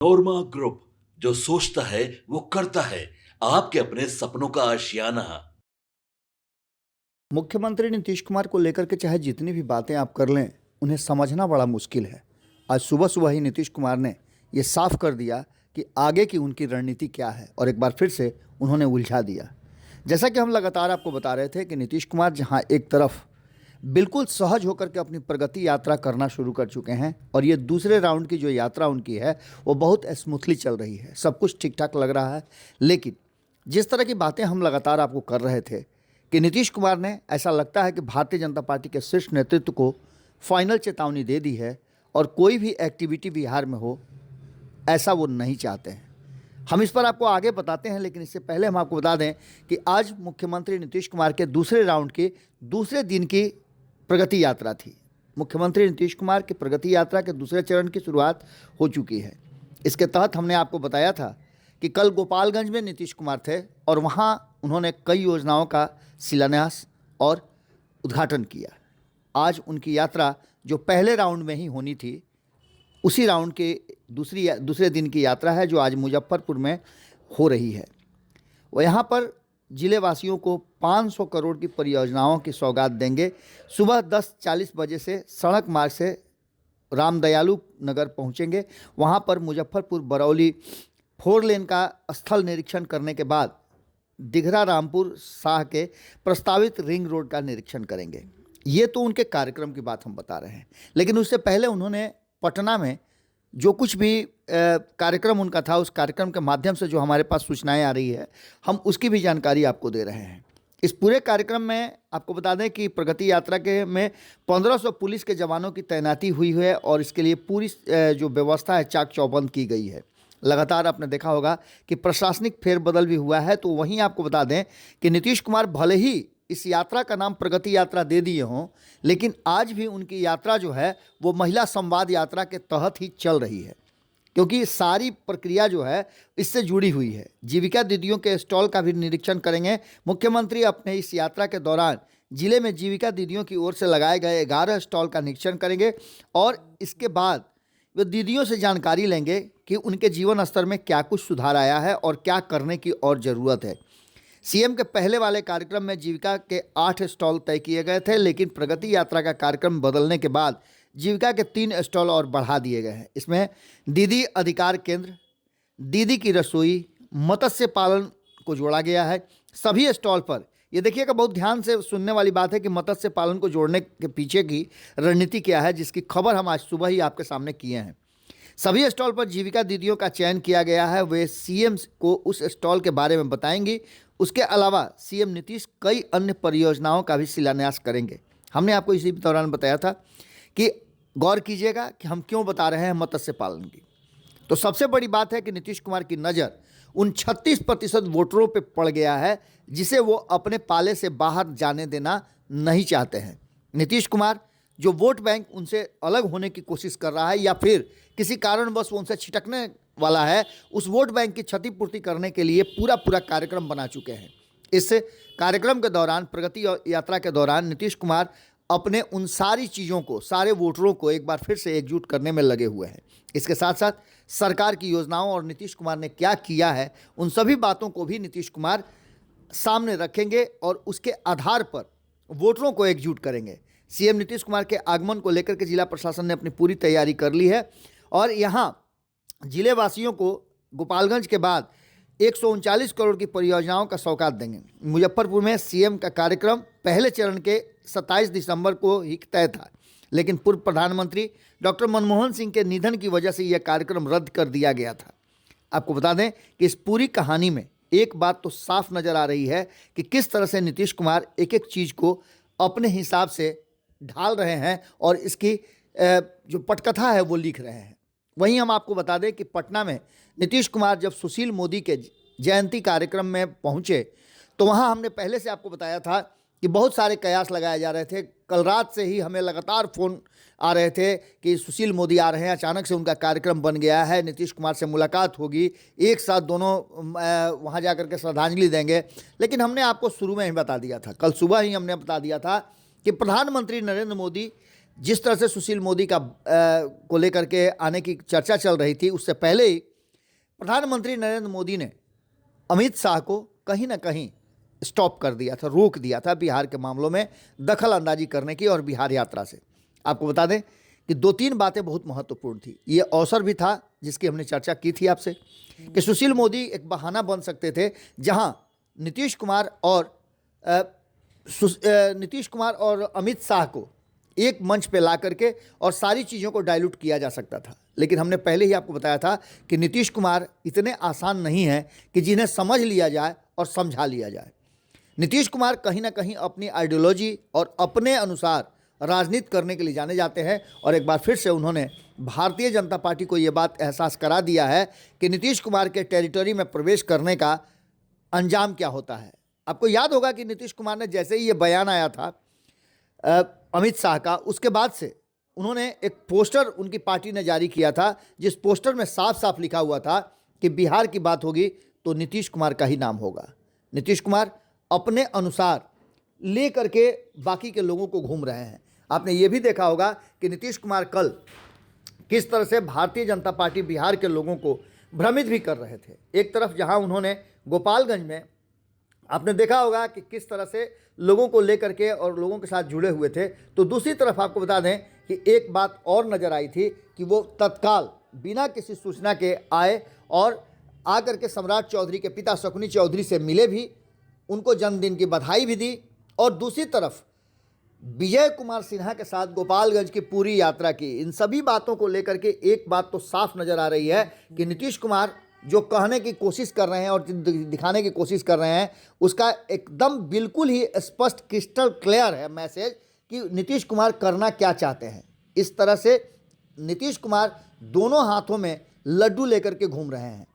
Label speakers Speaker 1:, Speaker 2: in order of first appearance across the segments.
Speaker 1: नोरमा group, जो सोचता है वो करता है। आपके अपने सपनों का आशियाना।
Speaker 2: मुख्यमंत्री नीतीश कुमार को लेकर के चाहे जितनी भी बातें आप कर लें, उन्हें समझना बड़ा मुश्किल है। आज सुबह सुबह ही नीतीश कुमार ने ये साफ कर दिया कि आगे की उनकी रणनीति क्या है और एक बार फिर से उन्होंने उलझा दिया। जैसा कि हम लगातार आपको बता रहे थे कि नीतीश कुमार जहां एक तरफ बिल्कुल सहज होकर के अपनी प्रगति यात्रा करना शुरू कर चुके हैं और ये दूसरे राउंड की जो यात्रा उनकी है वो बहुत स्मूथली चल रही है, सब कुछ ठीक ठाक लग रहा है। लेकिन जिस तरह की बातें हम लगातार आपको कर रहे थे कि नीतीश कुमार ने, ऐसा लगता है कि भारतीय जनता पार्टी के शीर्ष नेतृत्व को फाइनल चेतावनी दे दी है और कोई भी एक्टिविटी बिहार में हो ऐसा वो नहीं चाहते हैं। हम इस पर आपको आगे बताते हैं, लेकिन इससे पहले हम आपको बता दें कि आज मुख्यमंत्री नीतीश कुमार के दूसरे राउंड के दूसरे दिन की प्रगति यात्रा थी। मुख्यमंत्री नीतीश कुमार की प्रगति यात्रा के दूसरे चरण की शुरुआत हो चुकी है। इसके तहत हमने आपको बताया था कि कल गोपालगंज में नीतीश कुमार थे और वहाँ उन्होंने कई योजनाओं का शिलान्यास और उद्घाटन किया। आज उनकी यात्रा जो पहले राउंड में ही होनी थी, उसी राउंड के दूसरे दिन की यात्रा है जो आज मुजफ्फरपुर में हो रही है। वो यहाँ पर जिले वासियों को 500 करोड़ की परियोजनाओं की सौगात देंगे। सुबह 10:40 बजे से सड़क मार्ग से रामदयालु नगर पहुँचेंगे। वहाँ पर मुजफ्फरपुर बरौली 4 लेन का स्थल निरीक्षण करने के बाद दिघरा रामपुर शाह के प्रस्तावित रिंग रोड का निरीक्षण करेंगे। ये तो उनके कार्यक्रम की बात हम बता रहे हैं, लेकिन उससे पहले उन्होंने पटना में जो कुछ भी कार्यक्रम उनका था, उस कार्यक्रम के माध्यम से जो हमारे पास सूचनाएं आ रही है, हम उसकी भी जानकारी आपको दे रहे हैं। इस पूरे कार्यक्रम में आपको बता दें कि प्रगति यात्रा के में 1500 पुलिस के जवानों की तैनाती हुई है और इसके लिए पूरी जो व्यवस्था है चाक चौबंद की गई है। लगातार आपने देखा होगा कि प्रशासनिक फेरबदल भी हुआ है। तो वहीं आपको बता दें कि नीतीश कुमार भले ही इस यात्रा का नाम प्रगति यात्रा दे दिए हों, लेकिन आज भी उनकी यात्रा जो है वो महिला संवाद यात्रा के तहत ही चल रही है, क्योंकि सारी प्रक्रिया जो है इससे जुड़ी हुई है। जीविका दीदियों के स्टॉल का भी निरीक्षण करेंगे मुख्यमंत्री। अपने इस यात्रा के दौरान जिले में जीविका दीदियों की ओर से लगाए गए 11 स्टॉल का निरीक्षण करेंगे और इसके बाद वे दीदियों से जानकारी लेंगे कि उनके जीवन स्तर में क्या कुछ सुधार आया है और क्या करने की और ज़रूरत है। सीएम के पहले वाले कार्यक्रम में जीविका के 8 स्टॉल तय किए गए थे, लेकिन प्रगति यात्रा का कार्यक्रम बदलने के बाद जीविका के 3 स्टॉल और बढ़ा दिए गए हैं। इसमें दीदी अधिकार केंद्र, दीदी की रसोई, मत्स्य पालन को जोड़ा गया है। सभी स्टॉल पर ये देखिएगा, बहुत ध्यान से सुनने वाली बात है कि मत्स्य पालन को जोड़ने के पीछे की रणनीति क्या है, जिसकी खबर हम आज सुबह ही आपके सामने किए हैं। सभी स्टॉल पर जीविका दीदियों का चयन किया गया है, वे सीएम को उस स्टॉल के बारे में बताएंगी। उसके अलावा सीएम नीतीश कई अन्य परियोजनाओं का भी शिलान्यास करेंगे। हमने आपको इसी दौरान बताया था कि गौर कीजिएगा कि हम क्यों बता रहे हैं मत्स्य पालन की। तो सबसे बड़ी बात है कि नीतीश कुमार की नज़र उन 36% वोटरों पे पड़ गया है जिसे वो अपने पाले से बाहर जाने देना नहीं चाहते हैं। नीतीश कुमार जो वोट बैंक उनसे अलग होने की कोशिश कर रहा है या फिर किसी कारणवश वो उनसे छिटकने वाला है, उस वोट बैंक की क्षतिपूर्ति करने के लिए पूरा कार्यक्रम बना चुके हैं। इस कार्यक्रम के दौरान, प्रगति यात्रा के दौरान नीतीश कुमार अपने उन सारी चीज़ों को, सारे वोटरों को एक बार फिर से एकजुट करने में लगे हुए हैं। इसके साथ साथ सरकार की योजनाओं और नीतीश कुमार ने क्या किया है, उन सभी बातों को भी नीतीश कुमार सामने रखेंगे और उसके आधार पर वोटरों को एकजुट करेंगे। सीएम नीतीश कुमार के आगमन को लेकर के जिला प्रशासन ने अपनी पूरी तैयारी कर ली है और यहाँ जिले वासियों को गोपालगंज के बाद 139 करोड़ की परियोजनाओं का सौगात देंगे। मुजफ्फरपुर में सीएम का कार्यक्रम पहले चरण के 27 दिसंबर को ही तय था, लेकिन पूर्व प्रधानमंत्री डॉक्टर मनमोहन सिंह के निधन की वजह से यह कार्यक्रम रद्द कर दिया गया था। आपको बता दें कि इस पूरी कहानी में एक बात तो साफ नज़र आ रही है कि किस तरह से नीतीश कुमार एक एक चीज़ को अपने हिसाब से ढाल रहे हैं और इसकी जो पटकथा है वो लिख रहे हैं। वहीं हम आपको बता दें कि पटना में नीतीश कुमार जब सुशील मोदी के जयंती कार्यक्रम में पहुंचे तो वहां हमने पहले से आपको बताया था कि बहुत सारे कयास लगाए जा रहे थे। कल रात से ही हमें लगातार फ़ोन आ रहे थे कि सुशील मोदी आ रहे हैं, अचानक से उनका कार्यक्रम बन गया है, नीतीश कुमार से मुलाकात होगी, एक साथ दोनों वहां जाकर के श्रद्धांजलि देंगे। लेकिन हमने आपको शुरू में ही बता दिया था, कल सुबह ही हमने बता दिया था कि प्रधानमंत्री नरेंद्र मोदी जिस तरह से सुशील मोदी का को लेकर के आने की चर्चा चल रही थी, उससे पहले ही प्रधानमंत्री नरेंद्र मोदी ने अमित शाह को कहीं ना कहीं स्टॉप कर दिया था, रोक दिया था बिहार के मामलों में दखल अंदाजी करने की और बिहार यात्रा से। आपको बता दें कि 2-3 बातें बहुत महत्वपूर्ण थी। ये अवसर भी था जिसकी हमने चर्चा की थी आपसे कि सुशील मोदी एक बहाना बन सकते थे जहां नीतीश कुमार और अमित शाह को एक मंच पे ला करके और सारी चीज़ों को डाइल्यूट किया जा सकता था। लेकिन हमने पहले ही आपको बताया था कि नीतीश कुमार इतने आसान नहीं हैं कि जिन्हें समझ लिया जाए और समझा लिया जाए। नीतीश कुमार कहीं ना कहीं अपनी आइडियोलॉजी और अपने अनुसार राजनीति करने के लिए जाने जाते हैं और एक बार फिर से उन्होंने भारतीय जनता पार्टी को ये बात एहसास करा दिया है कि नीतीश कुमार के टेरिटरी में प्रवेश करने का अंजाम क्या होता है। आपको याद होगा कि नीतीश कुमार ने जैसे ही ये बयान आया था अमित शाह का, उसके बाद से उन्होंने एक पोस्टर उनकी पार्टी ने जारी किया था जिस पोस्टर में साफ साफ लिखा हुआ था कि बिहार की बात होगी तो नीतीश कुमार का ही नाम होगा। नीतीश कुमार अपने अनुसार ले करके बाकी के लोगों को घूम रहे हैं। आपने ये भी देखा होगा कि नीतीश कुमार कल किस तरह से भारतीय जनता पार्टी बिहार के लोगों को भ्रमित भी कर रहे थे। एक तरफ जहां उन्होंने गोपालगंज में आपने देखा होगा कि किस तरह से लोगों को लेकर के और लोगों के साथ जुड़े हुए थे, तो दूसरी तरफ आपको बता दें कि एक बात और नज़र आई थी कि वो तत्काल बिना किसी सूचना के आए और आकर के सम्राट चौधरी के पिता शकुनी चौधरी से मिले भी, उनको जन्मदिन की बधाई भी दी और दूसरी तरफ विजय कुमार सिन्हा के साथ गोपालगंज की पूरी यात्रा की। इन सभी बातों को लेकर के एक बात तो साफ नज़र आ रही है कि नीतीश कुमार जो कहने की कोशिश कर रहे हैं और दिखाने की कोशिश कर रहे हैं उसका एकदम बिल्कुल ही स्पष्ट क्रिस्टल क्लियर है मैसेज कि नीतीश कुमार करना क्या चाहते हैं। इस तरह से नीतीश कुमार दोनों हाथों में लड्डू लेकर के घूम रहे हैं।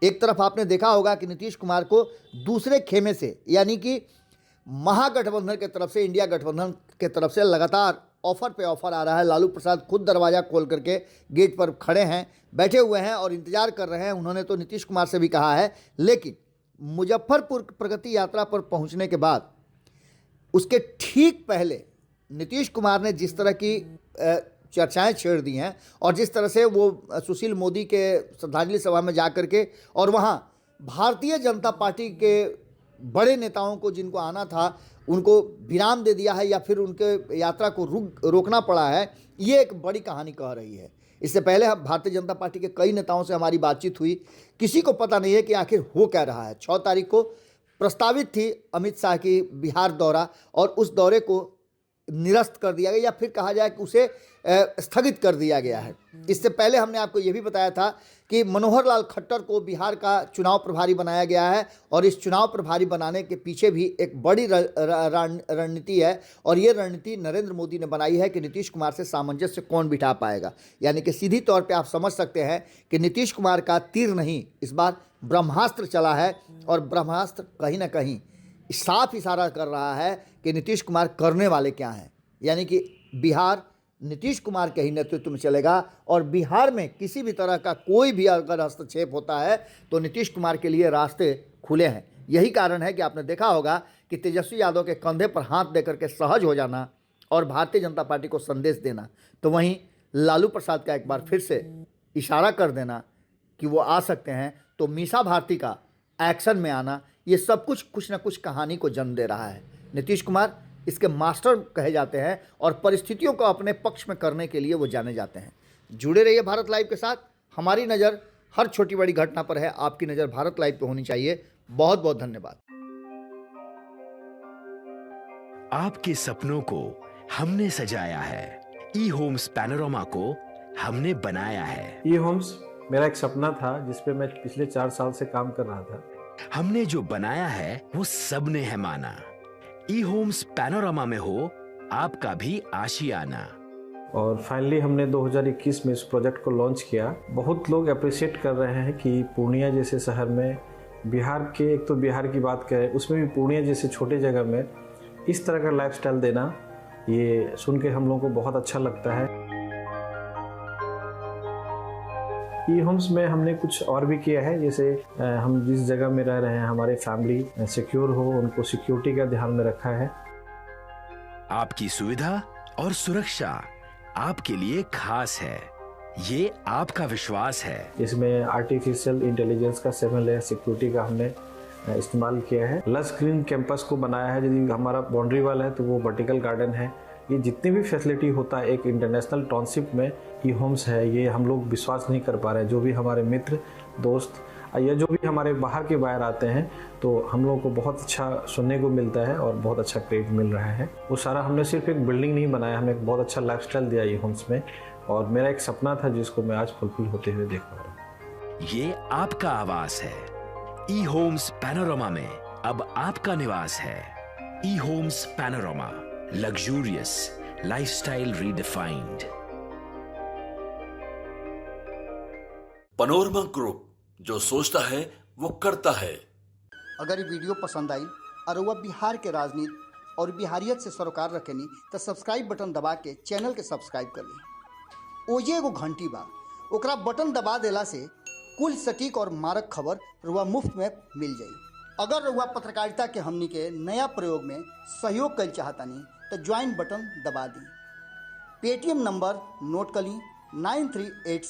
Speaker 2: एक तरफ आपने देखा होगा कि नीतीश कुमार को दूसरे खेमे से यानी कि महागठबंधन के तरफ से, इंडिया गठबंधन के तरफ से लगातार ऑफर पे ऑफर आ रहा है। लालू प्रसाद खुद दरवाज़ा खोल करके गेट पर खड़े हैं, बैठे हुए हैं और इंतजार कर रहे हैं। उन्होंने तो नीतीश कुमार से भी कहा है, लेकिन मुजफ्फरपुर प्रगति यात्रा पर पहुंचने के बाद उसके ठीक पहले नीतीश कुमार ने जिस तरह की चर्चाएं छेड़ दी हैं और जिस तरह से वो सुशील मोदी के श्रद्धांजलि सभा में जा करके और वहाँ भारतीय जनता पार्टी के बड़े नेताओं को जिनको आना था उनको विराम दे दिया है या फिर उनके यात्रा को रोकना पड़ा है, ये एक बड़ी कहानी कह रही है। इससे पहले हम भारतीय जनता पार्टी के कई नेताओं से हमारी बातचीत हुई, किसी को पता नहीं है कि आखिर हो क्या रहा है। 6 तारीख को प्रस्तावित थी अमित शाह की बिहार दौरा और उस दौरे को निरस्त कर दिया गया या फिर कहा जाए कि उसे स्थगित कर दिया गया है। इससे पहले हमने आपको ये भी बताया था कि मनोहर लाल खट्टर को बिहार का चुनाव प्रभारी बनाया गया है और इस चुनाव प्रभारी बनाने के पीछे भी एक बड़ी रणनीति है और ये रणनीति नरेंद्र मोदी ने बनाई है कि नीतीश कुमार से सामंजस्य कौन बिठा पाएगा। यानी कि सीधी तौर पे आप समझ सकते हैं कि नीतीश कुमार का तीर नहीं, इस बार ब्रह्मास्त्र चला है और ब्रह्मास्त्र कहीं ना कहीं साफ इशारा कर रहा है कि नीतीश कुमार करने वाले क्या हैं। यानी कि बिहार नीतीश कुमार के ही नेतृत्व में चलेगा और बिहार में किसी भी तरह का कोई भी अगर हस्तक्षेप होता है तो नीतीश कुमार के लिए रास्ते खुले हैं। यही कारण है कि आपने देखा होगा कि तेजस्वी यादव के कंधे पर हाथ देकर के सहज हो जाना और भारतीय जनता पार्टी को संदेश देना, तो वहीं लालू प्रसाद का एक बार फिर से इशारा कर देना कि वो आ सकते हैं, तो मीसा भारती का एक्शन में आना, ये सब कुछ न कुछ कहानी को जन्म दे रहा है। नीतीश कुमार इसके मास्टर कहे जाते हैं और परिस्थितियों को अपने पक्ष में करने के लिए वो जाने जाते हैं। जुड़े रहिए भारत लाइव के साथ। हमारी नज़र हर छोटी बड़ी घटना पर है, आपकी नज़र भारत लाइव पे होनी चाहिए। बहुत बहुत धन्यवाद।
Speaker 3: आपके सपनों को हमने सजाया है, ई होम्स पैनोरामा को हमने बनाया है।
Speaker 4: ई होम्स मेरा एक सपना था जिस पे मैं पिछले 4 साल से काम कर रहा था।
Speaker 3: हमने जो बनाया है वो सबने है माना। ई होम्स पैनोरामा में हो आपका भी आशियाना।
Speaker 4: और फाइनली हमने 2021 में इस प्रोजेक्ट को लॉन्च किया। बहुत लोग अप्रिशिएट कर रहे हैं कि पूर्णिया जैसे शहर में, बिहार के, एक तो बिहार की बात करें उसमें भी पूर्णिया जैसे छोटे जगह में इस तरह का लाइफस्टाइल देना, ये सुन के हम लोगों को बहुत अच्छा लगता है। ई होम्स में हमने कुछ और भी किया है, जैसे हम जिस जगह में रह रहे हैं हमारे फैमिली सिक्योर हो, उनको सिक्योरिटी का ध्यान में रखा है।
Speaker 3: आपकी सुविधा और सुरक्षा आपके लिए खास है। ये आपका विश्वास है।
Speaker 4: इसमें आर्टिफिशियल इंटेलिजेंस का 7 लेयर सिक्योरिटी का हमने इस्तेमाल किया है। लस ग्रीन कैंपस को बनाया है। यदि हमारा बाउंड्री वाल है तो वो वर्टिकल गार्डन है। ये जितनी भी फैसिलिटी होता है एक इंटरनेशनल टाउनशिप में ई होम्स है, ये हम लोग विश्वास नहीं कर पा रहे हैं। जो भी हमारे मित्र दोस्त या जो भी हमारे बाहर के बाहर आते हैं तो हम लोगों को बहुत अच्छा सुनने को मिलता है और बहुत अच्छा क्रेडिट मिल रहा है। वो सारा हमने सिर्फ एक बिल्डिंग नहीं बनाया, हमें एक बहुत अच्छा लाइफस्टाइल दिया ई होम्स में, और मेरा एक सपना था जिसको मैं आज फुलफिल होते हुए देख पा रहा हूँ।
Speaker 3: ये आपका आवास है। ई होम्स पैनोरामा में अब आपका निवास है। E Homes Panorama, luxurious lifestyle redefined.
Speaker 1: Panorama group, जो सोचता है वो करता है।
Speaker 2: अगर ये वीडियो पसंद आई और वह बिहार के राजनीति और बिहारियत से सरोकार रखेनी तो सब्सक्राइब बटन दबा के चैनल के सब्सक्राइब कर ली। ओजे एगो घंटी बा, ओकरा बटन दबा देला से कुल सटीक और मारक खबर रुआ मुफ्त में मिल जाई। अगर रुआ पत्रकारिता के हमनी के नया प्रयोग में सहयोग कर चाहतानी तो ज्वाइन बटन दबा दी। पेटीएम नंबर नोट कर ली 9386